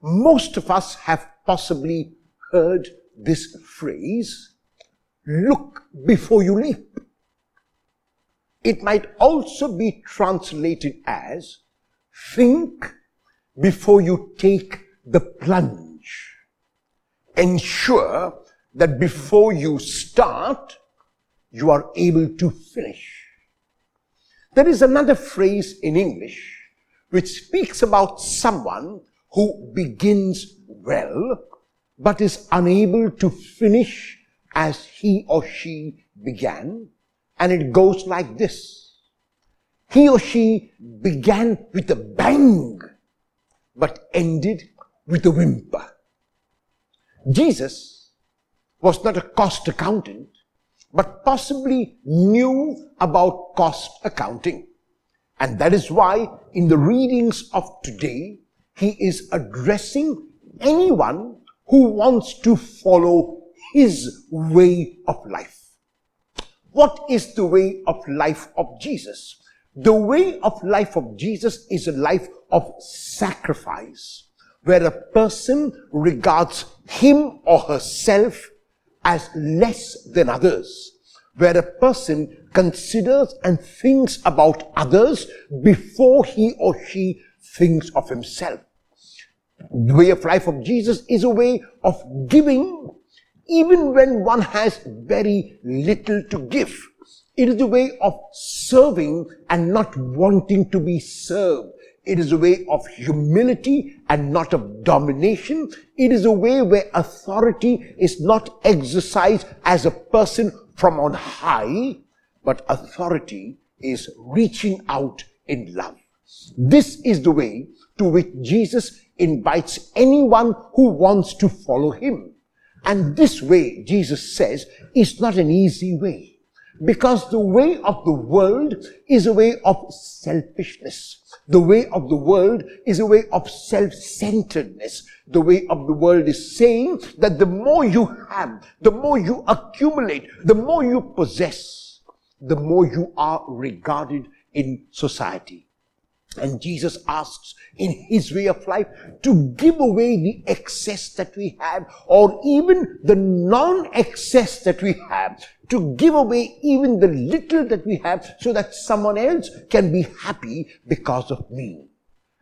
Most of us have possibly heard this phrase, look before you leap. It might also be translated as, think before you take the plunge. Ensure that before you start, you are able to finish. There is another phrase in English which speaks about someone who begins well, but is unable to finish as he or she began. And it goes like this. He or she began with a bang, but ended with a whimper. Jesus was not a cost accountant, but possibly knew about cost accounting. And that is why in the readings of today, he is addressing anyone who wants to follow his way of life. What is the way of life of Jesus? The way of life of Jesus is a life of sacrifice, where a person regards him or herself as less than others, where a person considers and thinks about others before he or she thinks of himself. The way of life of Jesus is a way of giving even when one has very little to give. It is a way of serving and not wanting to be served. It is a way of humility and not of domination. It is a way where authority is not exercised as a person from on high, but authority is reaching out in love. This is the way to which Jesus invites anyone who wants to follow him. And this way, Jesus says, is not an easy way. Because the way of the world is a way of selfishness. The way of the world is a way of self-centeredness. The way of the world is saying that the more you have, the more you accumulate, the more you possess, the more you are regarded in society. And Jesus asks in his way of life to give away the excess that we have, or even the non-excess that we have, to give away even the little that we have so that someone else can be happy because of me.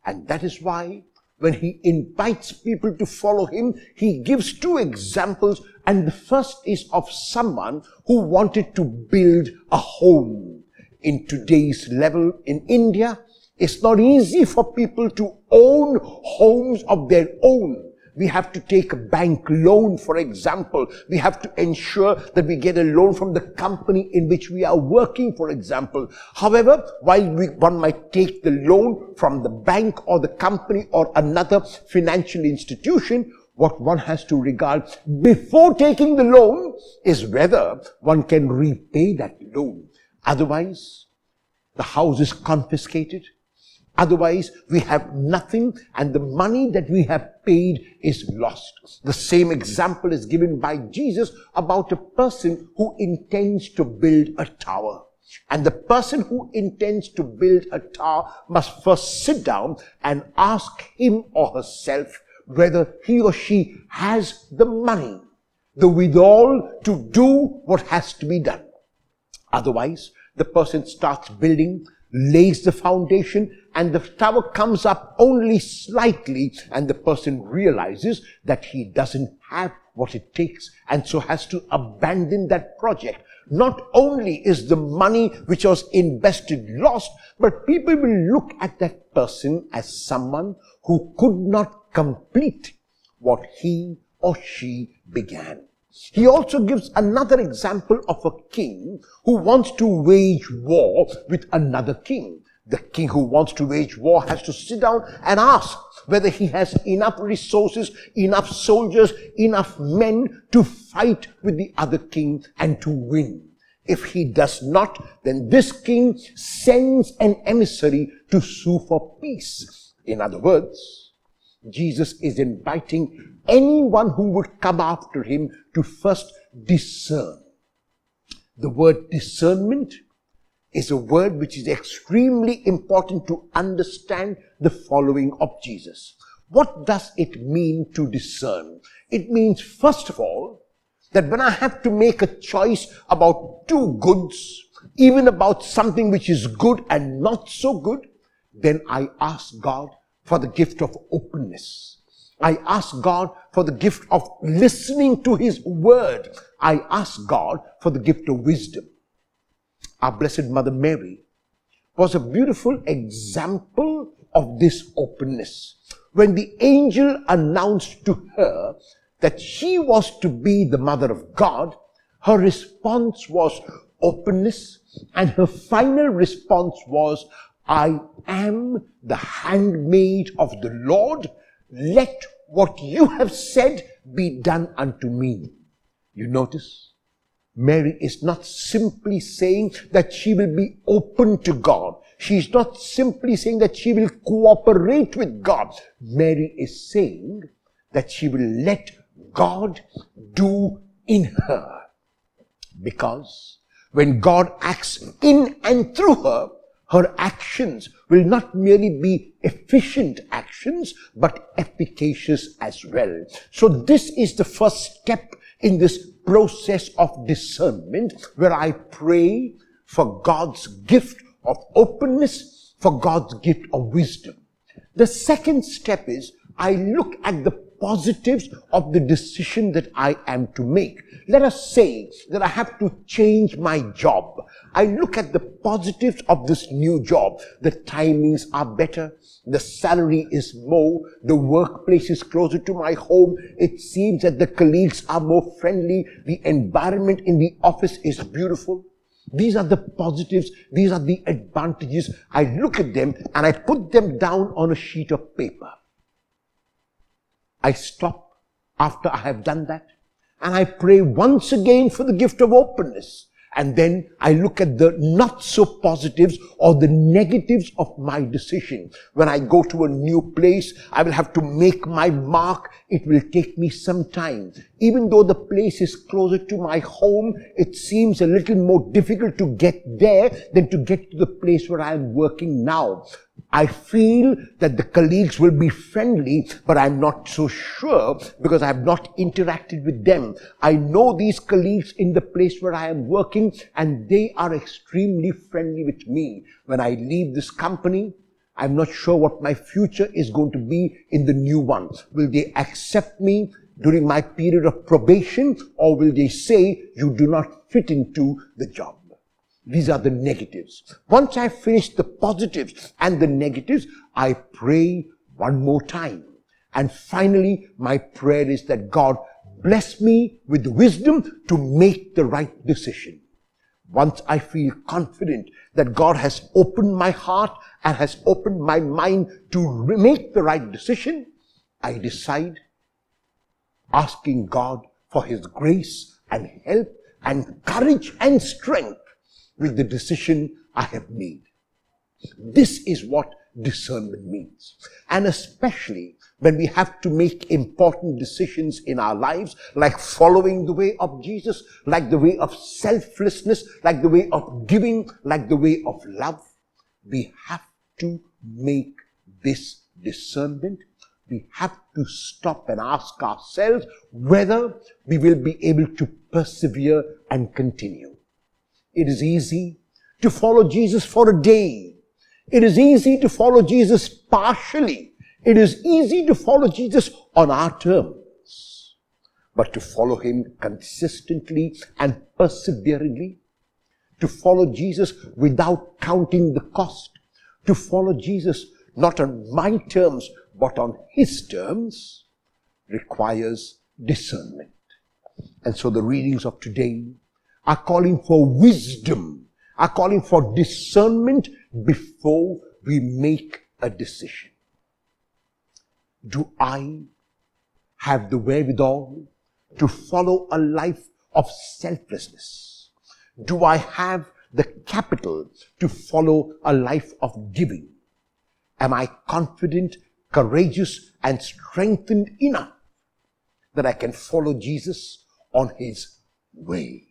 And that is why when he invites people to follow him, he gives two examples. And the first is of someone who wanted to build a home. In today's level in India, it's not easy for people to own homes of their own. We have to take a bank loan, for example. We have to ensure that we get a loan from the company in which we are working, for example. However, while one might take the loan from the bank or the company or another financial institution, what one has to regard before taking the loan is whether one can repay that loan. Otherwise, the house is confiscated. Otherwise, we have nothing, and the money that we have paid is lost. The same example is given by Jesus about a person who intends to build a tower. And the person who intends to build a tower must first sit down and ask him or herself whether he or she has the money, the wherewithal to do what has to be done. Otherwise, the person starts building, lays the foundation, and the tower comes up only slightly, and the person realizes that he doesn't have what it takes, and so has to abandon that project. Not only is the money which was invested lost, but people will look at that person as someone who could not complete what he or she began. He also gives another example of a king who wants to wage war with another king. The king who wants to wage war has to sit down and ask whether he has enough resources, enough soldiers, enough men to fight with the other king and to win. If he does not, then this king sends an emissary to sue for peace. In other words, Jesus is inviting anyone who would come after him to first discern. The word discernment is a word which is extremely important to understand the following of Jesus. What does it mean to discern? It means, first of all, that when I have to make a choice about two goods, even about something which is good and not so good, then I ask God for the gift of openness. I ask God for the gift of listening to His word. I ask God for the gift of wisdom. Our Blessed Mother Mary was a beautiful example of this openness. When the angel announced to her that she was to be the mother of God, her response was openness, and her final response was, I am the handmaid of the Lord. Let what you have said be done unto me. You notice, Mary is not simply saying that she will be open to God. She is not simply saying that she will cooperate with God. Mary is saying that she will let God do in her. Because when God acts in and through her, her actions will not merely be efficient actions, but efficacious as well. So this is the first step in this process of discernment, where I pray for God's gift of openness, for God's gift of wisdom. The second step is I look at the positives of the decision that I am to make. Let us say that I have to change my job. I look at the positives of this new job. The timings are better. The salary is more. The workplace is closer to my home. It seems that the colleagues are more friendly. The environment in the office is beautiful. These are the positives. These are the advantages. I look at them and I put them down on a sheet of paper. I stop after I have done that, and I pray once again for the gift of openness. And then I look at the not so positives or the negatives of my decision. When I go to a new place, I will have to make my mark. It will take me some time. Even though the place is closer to my home, it seems a little more difficult to get there than to get to the place where I am working now. I feel that the colleagues will be friendly, but I'm not so sure because I have not interacted with them. I know these colleagues in the place where I am working, and they are extremely friendly with me. When I leave this company, I'm not sure what my future is going to be in the new one. Will they accept me during my period of probation, or will they say, you do not fit into the job? These are the negatives. Once I finish the positives and the negatives, I pray one more time. And finally, my prayer is that God bless me with the wisdom to make the right decision. Once I feel confident that God has opened my heart and has opened my mind to make the right decision, I decide, asking God for His grace and help and courage and strength with the decision I have made. This is what discernment means. And especially when we have to make important decisions in our lives, like following the way of Jesus, like the way of selflessness, like the way of giving, like the way of love, we have to make this discernment. We have to stop and ask ourselves whether we will be able to persevere and continue. It is easy to follow Jesus for a day. It is easy to follow Jesus partially. It is easy to follow Jesus on our terms. But to follow Him consistently and perseveringly, to follow Jesus without counting the cost, to follow Jesus not on my terms but on His terms, requires discernment. And so the readings of today are calling for wisdom, are calling for discernment before we make a decision. Do I have the wherewithal to follow a life of selflessness? Do I have the capital to follow a life of giving? Am I confident, courageous, and strengthened enough that I can follow Jesus on His way?